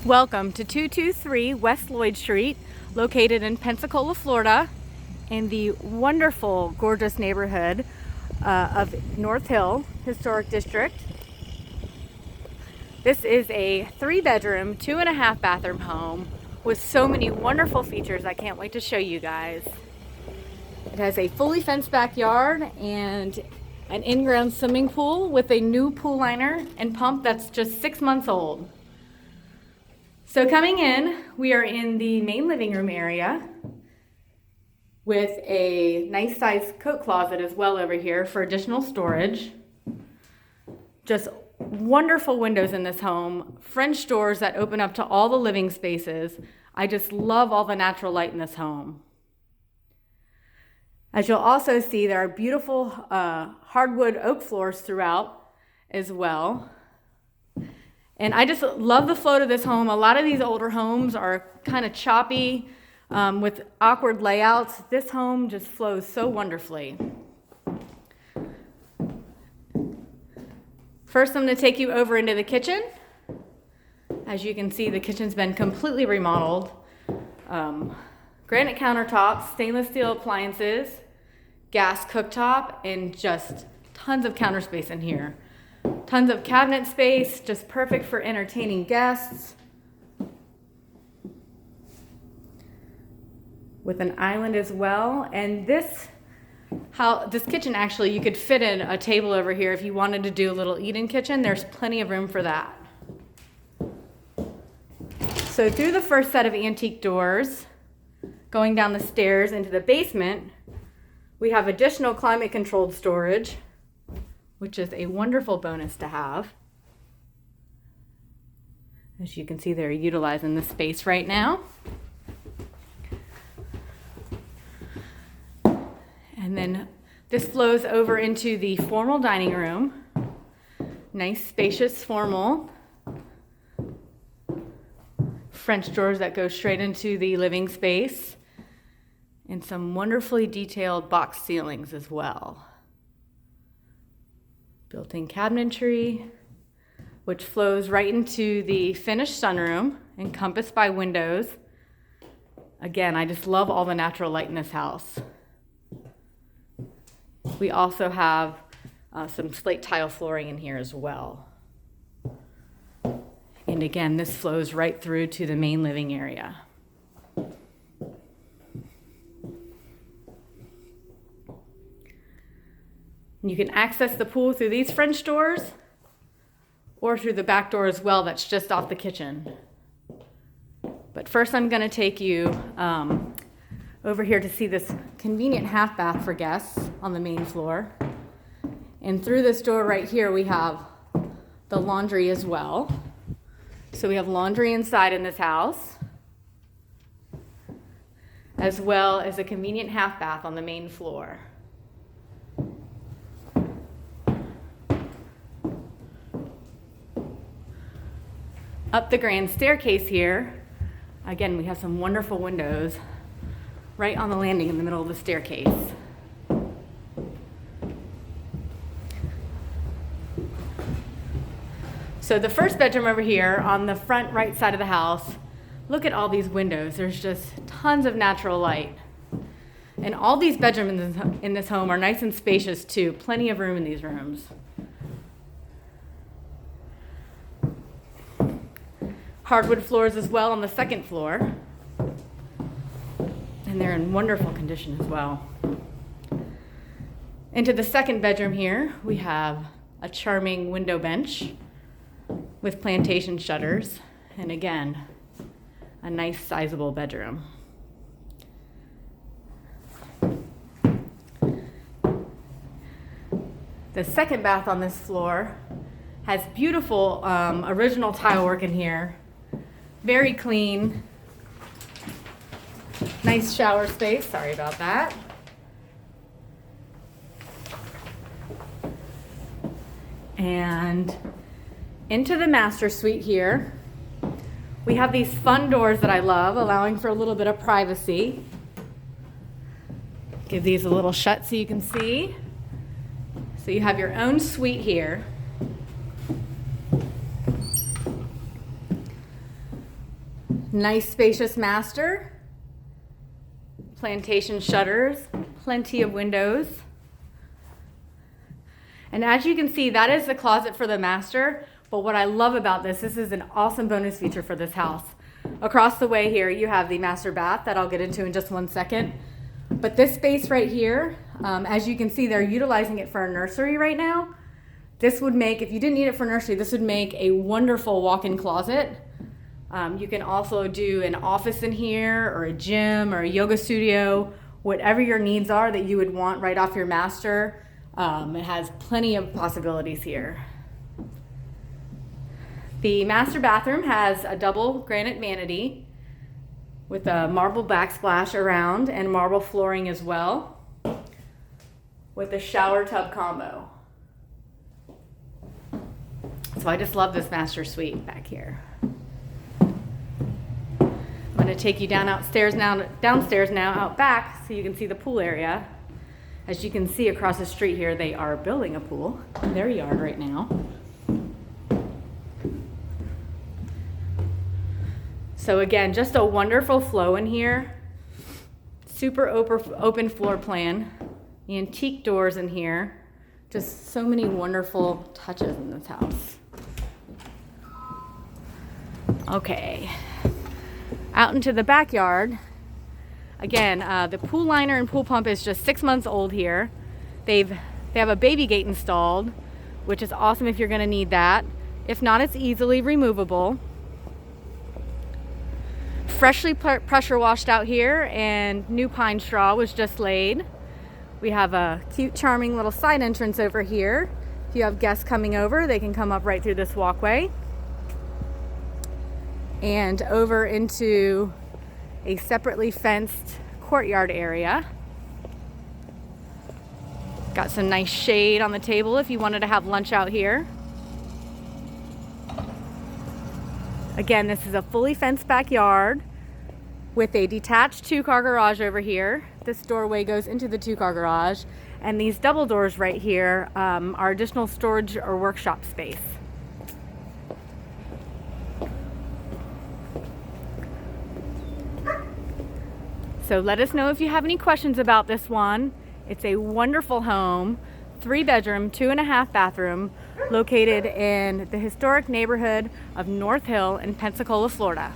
Welcome to 223 West Lloyd Street, located in Pensacola, Florida, in the wonderful, gorgeous neighborhood of North Hill Historic District. This is a 3-bedroom, 2.5-bathroom home with so many wonderful features. I can't wait to show you guys. It has a fully fenced backyard and an in-ground swimming pool with a new pool liner and pump that's just 6 months old. So coming in, we are in the main living room area with a nice sized coat closet as well over here for additional storage. Just wonderful windows in this home, French doors that open up to all the living spaces. I just love all the natural light in this home. As you'll also see, there are beautiful hardwood oak floors throughout as well. And I just love the flow to this home. A lot of these older homes are kind of choppy with awkward layouts. This home just flows so wonderfully. First, I'm going to take you over into the kitchen. As you can see, the kitchen's been completely remodeled. Granite countertops, stainless steel appliances, gas cooktop, and just tons of counter space in here. Tons of cabinet space, just perfect for entertaining guests. With an island as well. And this kitchen, actually, you could fit in a table over here if you wanted to do a little eat-in kitchen. There's plenty of room for that. So through the first set of antique doors, going down the stairs into the basement, we have additional climate-controlled storage, which is a wonderful bonus to have. As you can see, they're utilizing the space right now. And then this flows over into the formal dining room. Nice, spacious, formal. French doors that go straight into the living space. And some wonderfully detailed box ceilings as well. Built-in cabinetry, which flows right into the finished sunroom, encompassed by windows. Again, I just love all the natural light in this house. We also have some slate tile flooring in here as well. And again, this flows right through to the main living area. You can access the pool through these French doors or through the back door as well that's just off the kitchen. But first I'm going to take you over here to see this convenient half bath for guests on the main floor. And through this door right here we have the laundry as well. So we have laundry inside in this house, as well as a convenient half bath on the main floor. Up the grand staircase here, again, we have some wonderful windows right on the landing in the middle of the staircase. So the first bedroom over here on the front right side of the house, look at all these windows. There's just tons of natural light. And all these bedrooms in this home are nice and spacious too. Plenty of room in these rooms. Hardwood floors as well on the second floor. And they're in wonderful condition as well. Into the second bedroom here, we have a charming window bench with plantation shutters. And again, a nice sizable bedroom. The second bath on this floor has beautiful original tile work in here. Very clean. Nice shower space. Sorry about that. And into the master suite here, we have these fun doors that I love, allowing for a little bit of privacy. Give these a little shut so you can see. So you have your own suite here. Nice spacious master. Plantation shutters, plenty of windows. And as you can see, that is the closet for the master. But what I love about this is an awesome bonus feature for this house. Across the way here, you have the master bath that I'll get into in just one second. But this space right here, as you can see, they're utilizing it for a nursery right now. This would make, if you didn't need it for nursery, this would make a wonderful walk-in closet. You can also do an office in here, or a gym, or a yoga studio, whatever your needs are that you would want right off your master. It has plenty of possibilities here. The master bathroom has a double granite vanity with a marble backsplash around and marble flooring as well, with a shower tub combo. So I just love this master suite back here. I'm going to take you downstairs now out back so you can see the pool area. As you can see across the street here, they are building a pool in their yard right now. So again, just a wonderful flow in here. Super open floor plan. Antique doors in here. Just so many wonderful touches in this house. Okay. Out into the backyard. Again, the pool liner and pool pump is just 6 months old here. They have a baby gate installed, which is awesome if you're going to need that. If not, it's easily removable. Freshly pressure washed out here, and new pine straw was just laid. We have a cute, charming little side entrance over here. If you have guests coming over, they can come up right through this walkway and over into a separately fenced courtyard area. Got some nice shade on the table if you wanted to have lunch out here. Again, this is a fully fenced backyard with a detached 2-car garage over here. This doorway goes into the 2-car garage, and these double doors right here are additional storage or workshop space. So let us know if you have any questions about this one. It's a wonderful home, 3-bedroom, 2.5 bathroom, located in the historic neighborhood of North Hill in Pensacola, Florida.